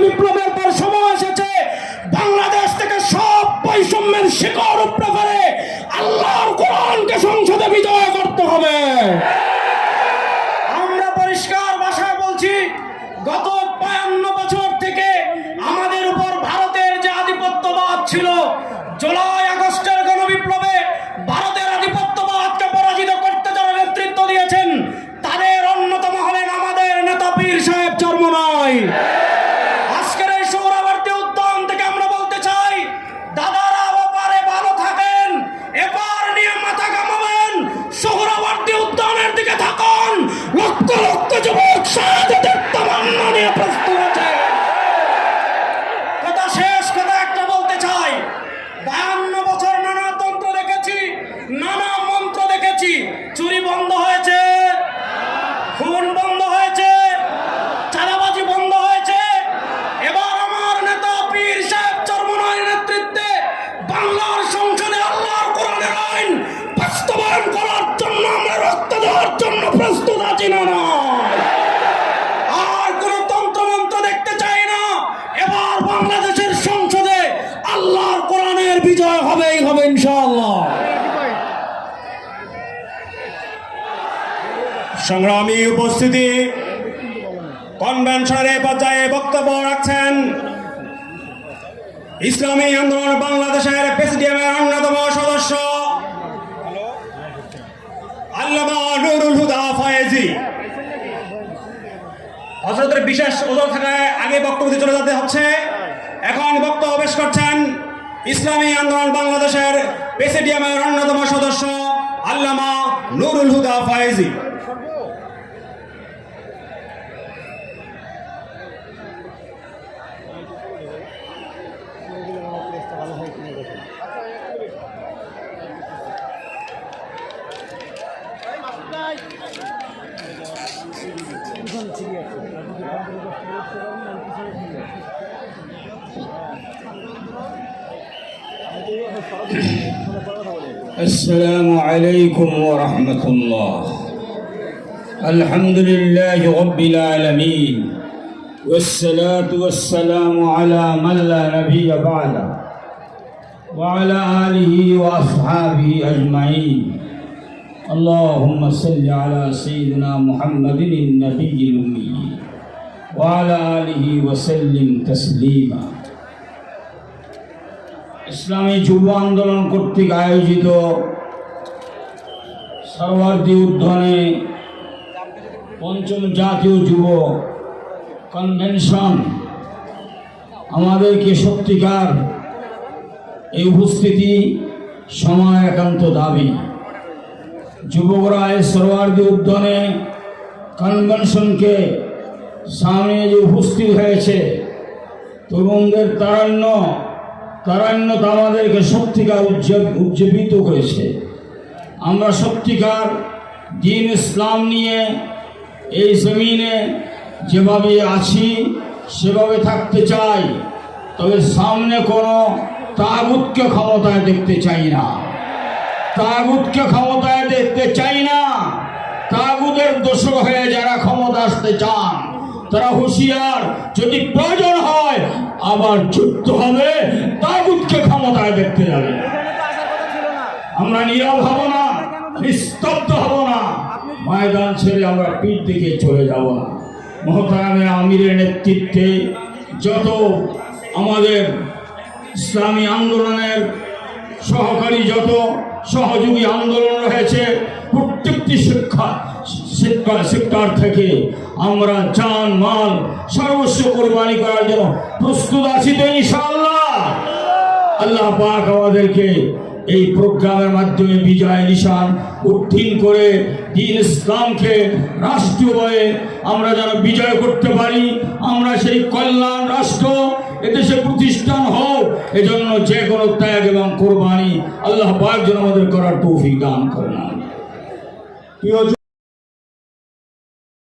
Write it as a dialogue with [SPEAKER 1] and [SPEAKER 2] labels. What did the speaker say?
[SPEAKER 1] বিপ্লবের পর সময় এসেছে বাংলাদেশ থেকে সব বৈষম্যের শিকড় উপড়ে ফেলে আল্লাহর কোরআনকে সংসদে বিজয় করতে হবে। আমরা পরিষ্কার ভাষায় বলছি, গত ৫২ বছর থেকে আমাদের উপর ভারতের যে আধিপত্যবাদ ছিল, জুলাই আগস্টের গণবিপ্লবে ভারতের আধিপত্যবাদকে পরাজিত করতে যারা নেতৃত্ব দিয়েছেন তাদের অন্যতম হলেন আমাদের নেতা পীর সাহেব চরমোনাই। আজকের এই সোহরাওয়ার্দী উদ্যান থেকে আমরা বলতে চাই, দাদারা ওপারে ভালো থাকেন, এপার নিয়ে মাথা কামাবেন, সোহরাওয়ার্দী উদ্যানের দিকে থাকুন। লক্ষ লক্ষ যুবক শাহাদাতের তামান্না নিয়ে প্রস্তুত আছে। কথা শেষ, কথা একটা বলতে চাই, ৫২ বছর নানা তন্ত্র দেখেছি, নানা মন্ত্র দেখেছি, চুরি বন্ধ হয়েছে, খুন বন্ধ হয়েছে, চাঁদাবাজি বন্ধ হয়েছে। এবার আমার নেতা পীর সাহেব চরমোনাইয়ের নেতৃত্বে বাংলার সংসদে আল্লাহর কোরআনের আইন বাস্তবায়ন করার জন্য আমরা রক্ত দেওয়ার জন্য প্রস্তুত আছি। না আর কোন তন্ত্রমন্ত্র দেখতে চাই না। এবার বাংলাদেশের সংসদে আল্লাহর কোরআনের বিজয় হবেই হবে ইনশাআল্লাহ। সংগ্রামী উপস্থিতি, কনভেনশনের পর্যায়ে বক্তব্য রাখছেন ইসলামী আন্দোলন বাংলাদেশের প্রেসিডিয়ামের অন্যতম সদস্য আল্লামা নুরুল হুদা ফয়েজি। হযরতের বিশেষ ওজর থাকায় আগে বক্তব্য চলে যেতে হচ্ছে। এখন বক্তব্য পেশ করছেন ইসলামী আন্দোলন বাংলাদেশের প্রেসিডিয়ামের অন্যতম সদস্য আল্লামা নুরুল হুদা ফয়েজি।
[SPEAKER 2] السلام عليكم ورحمة الله. الحمد لله رب العالمين والصلاة والسلام على من لا نبي بعده وعلى آله وأصحابه أجمعين. اللهم صل على سيدنا محمد النبي الأمي وعلى آله وسلم تسليما. ইসলামী যুব আন্দোলন কর্তৃক আয়োজিত সোহরাওয়ার্দী উদ্যানে পঞ্চম জাতীয় যুব কনভেনশন আমাদেরকে সত্যিকার এই উপস্থিতি সময় একান্ত দাবি। যুবকরা এই সোহরাওয়ার্দী উদ্যানে কনভেনশনকে সামনে যে উপস্থিত হয়েছে, তরুণদের তারুণ্য আমাদেরকে সত্যিকার উজ্জীবিত করেছে। আমরা সত্যিকার দ্বীন ইসলাম নিয়ে এই জমিনে যেভাবে আছি সেভাবে থাকতে চাই, তবে সামনে কোনো তাগুতকে ক্ষমতায় দেখতে চাই না। তাগুতের দোষর হয়ে যারা ক্ষমতা আসতে চান তারা হুঁশিয়ার, যদি প্রয়োজন হয় আবার যুদ্ধ হবে, তাগুতকে ক্ষমতায় দেখতে যাবে। আমরা নীরব হব না, নিস্তব্ধ হব না, ময়দান ছেড়ে আমরা পিঠ দিকে চলে যাব না। মোহতারামে আমিরের নেতৃত্বে যত আমাদের ইসলামী আন্দোলনের সহকারী যত সহযোগী আন্দোলন রয়েছে, প্রত্যেকটি সেক্টর থেকে আমরা জান মাল সর্বস্ব কোরবানি করার জন্য প্রস্তুত আছি তো ইনশাআল্লাহ। আল্লাহ পাক আমাদেরকে এই প্রোগ্রামের মাধ্যমে বিজয় নিশান উত্তীর্ণ করে দ্বীন ইসলামকে রাষ্ট্রীয়ভাবে আমরা যেন বিজয় করতে পারি। আমরা সেই কল্যাণ রাষ্ট্র এদেশে প্রতিষ্ঠান হোক, এজন্য যে কোনো ত্যাগ এবং কোরবানি আল্লাহ পাক যেন আমাদের করার তৌফিক দান করেন।